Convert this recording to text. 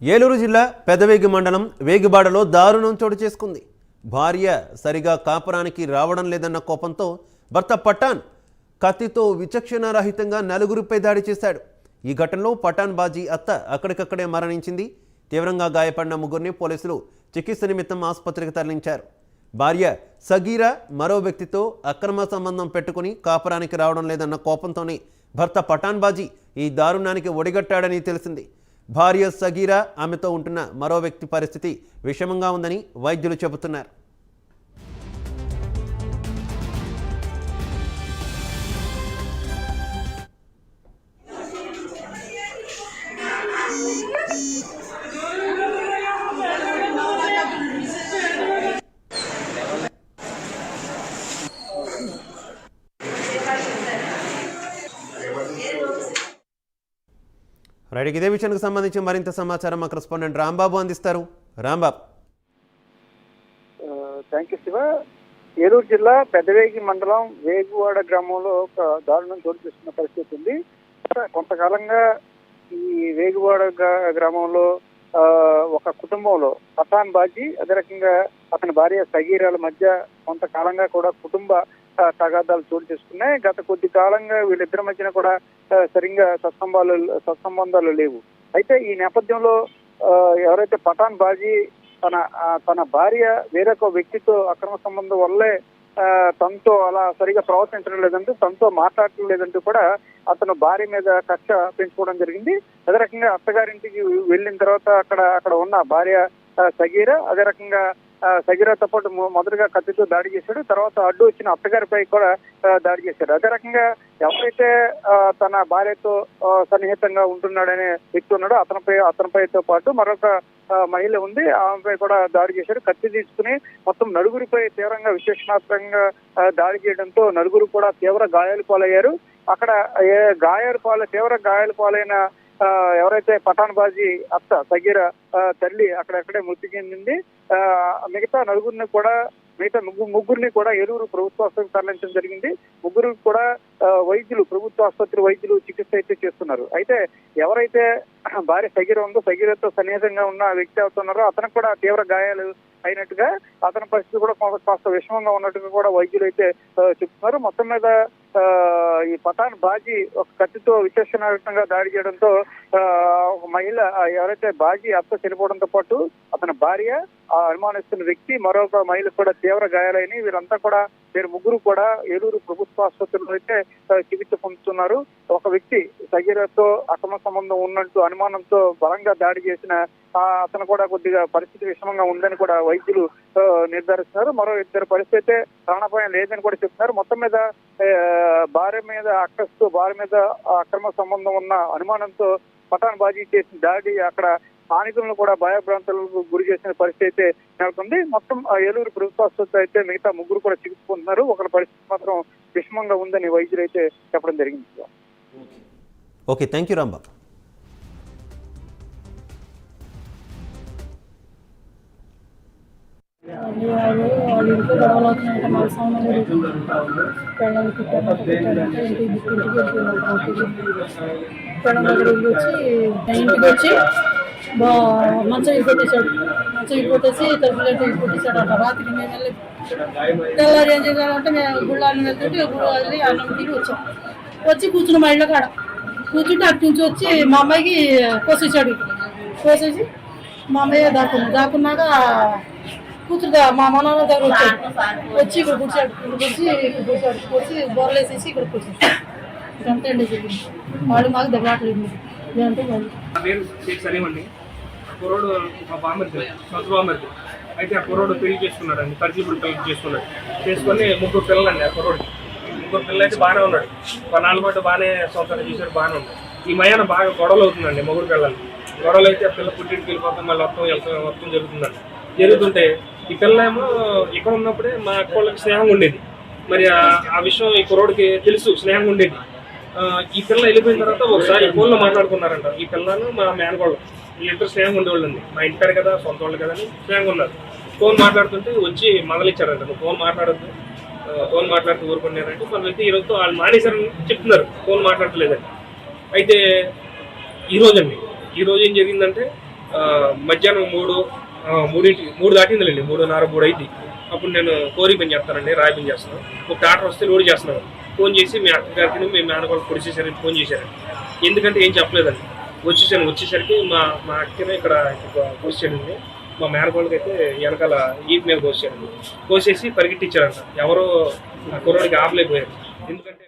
ఏలూరు జిల్లా పెదవేగి మండలం వేగిబాడలో దారుణం చోటు చేసుకుంది. భార్య సరిగా కాపురానికి రావడం లేదన్న కోపంతో భర్త పఠాన్ కత్తితో విచక్షణారహితంగా నలుగురిపై దాడి చేశాడు. ఈ ఘటనలో పఠాన్ బాజీ అత్త అక్కడికక్కడే మరణించింది. తీవ్రంగా గాయపడిన ముగ్గురిని పోలీసులు చికిత్స నిమిత్తం ఆసుపత్రికి తరలించారు. భార్య సగీరా మరో వ్యక్తితో అక్రమ సంబంధం పెట్టుకుని కాపురానికి రావడం లేదన్న కోపంతోనే భర్త పఠాన్ బాజీ ఈ దారుణానికి ఒడిగట్టాడని తెలిసింది. భార్య సగీరా ఆమెతో ఉంటున్న మరో వ్యక్తి పరిస్థితి విషమంగా ఉందని వైద్యులు చెబుతున్నారు. రైట్, ఇదే విషయానికి సంబంధించి మరింత సమాచారం మా కరెస్పాండెంట్ రాంబాబు అందిస్తారు. రాంబాబు. Thank you Shiva. ఏలూరు జిల్లా పెదవేగి మండలం వేగువాడ గ్రామంలో ఒక దారుణం చోటు చేసుకున్న పరిస్థితి ఉంది. కొంతకాలంగా ఈ వేగువాడ గ్రామంలో ఒక కుటుంబంలో పఠాన్ బాజీ అదే రకంగా అతని భార్య సగీరాల మధ్య కొంతకాలంగా కూడా కుటుంబ తగాదాలు చోటు చేసుకున్నాయి. గత కొద్ది కాలంగా వీళ్ళిద్దరి మధ్యన కూడా సరిగ్గా సత్సంబంధాలు లేవు. అయితే ఈ నేపథ్యంలో ఎవరైతే పఠాన్ బాజీ తన భార్య వేరొక వ్యక్తితో అక్రమ సంబంధం వల్లే తనతో అలా సరిగా ప్రవర్తించడం లేదంటూ తనతో మాట్లాడటం లేదంటూ కూడా అతను భార్య మీద కక్ష పెంచుకోవడం జరిగింది. అదే రకంగా అత్తగారింటికి వెళ్ళిన తర్వాత అక్కడ ఉన్న భార్య సగీరా అదే రకంగా సగీరాతో పాటు మొదటగా కత్తితో దాడి చేశాడు. తర్వాత అడ్డు వచ్చిన అత్తగారిపై కూడా దాడి చేశాడు. అదే రకంగా ఎవరైతే తన భార్యతో సన్నిహితంగా ఉంటున్నాడనే వ్యక్తి ఉన్నాడో అతనిపైతో పాటు మరొక మహిళ ఉంది, ఆమెపై కూడా దాడి చేశాడు. కత్తి తీసుకుని మొత్తం నలుగురిపై తీవ్రంగా విశేషణాత్మకంగా దాడి చేయడంతో నలుగురు కూడా తీవ్ర గాయాలు పాలయ్యారు. అక్కడ తీవ్ర గాయాలు పాలైన ఎవరైతే పఠాన్ బాజీ అత్త సగీరా తల్లి అక్కడక్కడే మృతి చెందింది. మిగతా ముగ్గురిని కూడా ఏలూరు ప్రభుత్వ ఆసుపత్రికి తరలించడం జరిగింది. ముగ్గురికి కూడా ప్రభుత్వ ఆసుపత్రి వైద్యులు చికిత్స అయితే చేస్తున్నారు. అయితే ఎవరైతే భార్య సగీర ఉందో సగీరతో సన్నిహితంగా ఉన్న వ్యక్తి అవుతున్నారో అతనికి కూడా తీవ్ర గాయాలు అయినట్టుగా అతని పరిస్థితి కూడా కాస్త విషమంగా ఉన్నట్టుగా కూడా వైద్యులు అయితే చెప్తున్నారు. మొత్తం మీద ఈ పఠాన్ బాజీ ఒక కత్తితో విశేషణాత్మకంగా దాడి చేయడంతో ఒక మహిళ ఎవరైతే బాజీ అత్త చనిపోవడంతో పాటు అతని భార్య అనుమానిస్తున్న వ్యక్తి మరొక మహిళ కూడా తీవ్ర గాయాలైన వీరు ముగ్గురు కూడా ఏలూరు ప్రభుత్వ ఆసుపత్రిలో అయితే చికిత్స పొందుతున్నారు. ఒక వ్యక్తి సగీరతో అక్రమ సంబంధం ఉన్నట్టు అనుమానంతో బలంగా దాడి చేసిన అతను కూడా కొద్దిగా పరిస్థితి విషమంగా ఉందని కూడా వైద్యులు నిర్ధారిస్తున్నారు. మరో ఇద్దరు పరిస్థితి ప్రాణాపాయం లేదని కూడా చెప్తున్నారు. మొత్తం మీద భార్య మీద అక్రమ సంబంధం ఉన్న అనుమానంతో పఠాన్ బాజీ చేసిన దాడి అక్కడ స్థానికులను కూడా భయభ్రాంతులకు గురి చేసిన పరిస్థితి అయితే నెలకొంది. మొత్తం ఏలూరు ప్రభుత్వ ఆసుపత్రి అయితే మిగతా ముగ్గురు కూడా చికిత్స పొందుతున్నారు. ఒకరి పరిస్థితి మాత్రం విషమంగా ఉందని వైద్యులు అయితే చెప్పడం జరిగింది. Okay, thank you Rambabu. వాళ్ళ ఇంట్లో గొడవలు అవుతున్నాయంటే మా సౌండ్ పెళ్ళని కుట్టారంటే ఇంటికి పెళ్ళం దగ్గర ఇంటికి వచ్చి మంచం ఇప్పొట్టేశాడు. తలుపులేంటి ఇప్పొట్టేశాడు అంట. రాత్రి మేము వెళ్ళి తెల్లారి ఏం చేయాలంటే మేము గుళ్ళాన్ని వెళ్తుంటే గుళ్ళి అన్నం తిరిగి వచ్చి కూర్చున్న మా ఇళ్ళ కాడ కూర్చుంటే అటు నుంచి వచ్చి మా అమ్మాయికి కోసేసాడు. కోసేసి మా అమ్మాయి దాక్కున్నాక కూతురుగా మా మనవల దగ్గర వచ్చి ఇక్కడ కూర్చాడు. కూర్చి బొరలేసేసి ఇక్కడ కూర్చాడు. ఇదంతా అండి జరిగింది. వాళ్ళు మాకు దెబ్బలాటలేదు. ఇదంటే కుర్రోడు మా బామ్మర్ది సొంత బామ్మర్ది అయితే ఆ కుర్రోడు పెళ్లి చేసుకున్నాడు. పరిచయపుడు పెళ్లి చేసుకొని ముగ్గురు పిల్లలండి. ఆ కుర్రోడికి ముగ్గురు పిల్లలు అయితే బాగానే ఉన్నాడు. కొన్నాళ్ళ పాటు బాగానే సంవత్సరం చేశాడు, బాగానే ఉన్నాడు. ఈ మయాన బాగా గొడవలు అవుతుందండి. ముగ్గురు పిల్లలు గొడవలు అయితే ఆ పిల్ల పుట్టింటికి వెళ్ళిపోతాం, మళ్ళీ మొత్తం జరుగుతుందండి. జరుగుతుంటే ఈ పిల్లేమో ఇక్కడ ఉన్నప్పుడే మా అక్కళ్ళకి స్నేహం ఉండేది. మరి ఆ విషయం ఈ కుర్రోడికి తెలుసు, స్నేహం ఉండేది. ఈ పిల్ల వెళ్ళిపోయిన తర్వాత ఒకసారి ఫోన్లో మాట్లాడుకున్నారంట. ఈ పిల్లను మా మేనగోళ్ళు వీళ్ళిద్దరు స్నేహం ఉండేవాళ్ళండి. మా ఇంటికాడ కదా, సొంత వాళ్ళు కదా అని స్నేహంగా ఉన్నారు. ఫోన్ మాట్లాడుతుంటే వచ్చి మొదలిచ్చారంట, నువ్వు ఫోన్ మాట్లాడద్దు, ఫోన్ మాట్లాడుతూ ఊరుకున్నారంటే మన వ్యక్తి ఈరోజుతో వాళ్ళు మానేశారని చెప్తున్నారు, ఫోన్ మాట్లాడలేదని. అయితే ఈరోజు ఏం జరిగిందంటే మధ్యాహ్నం 3 దాటిందిలేండి, 3:30 అయింది. అప్పుడు నేను కోరి పని చేస్తానండి, రాయి పని చేస్తున్నాను. ఒక టాటర్ వస్తే లోడ్ చేస్తున్నాను. ఫోన్ చేసి మీ అక్కగారికి మీ మేనకోళ్ళు పొడిచేసారని ఫోన్ చేశారండి. ఎందుకంటే ఏం చెప్పలేదండి. వచ్చేసరికి మా అక్కనే ఇక్కడ కోసాడండి. మా మేనకోళ్ళకి అయితే వెనకాల ఈపు మీద కోసాడండి. కోసేసి పరిగెట్టించారంట. ఎవరో ఆ కుర్రాడికి ఆపలేకపోయారు. ఎందుకంటే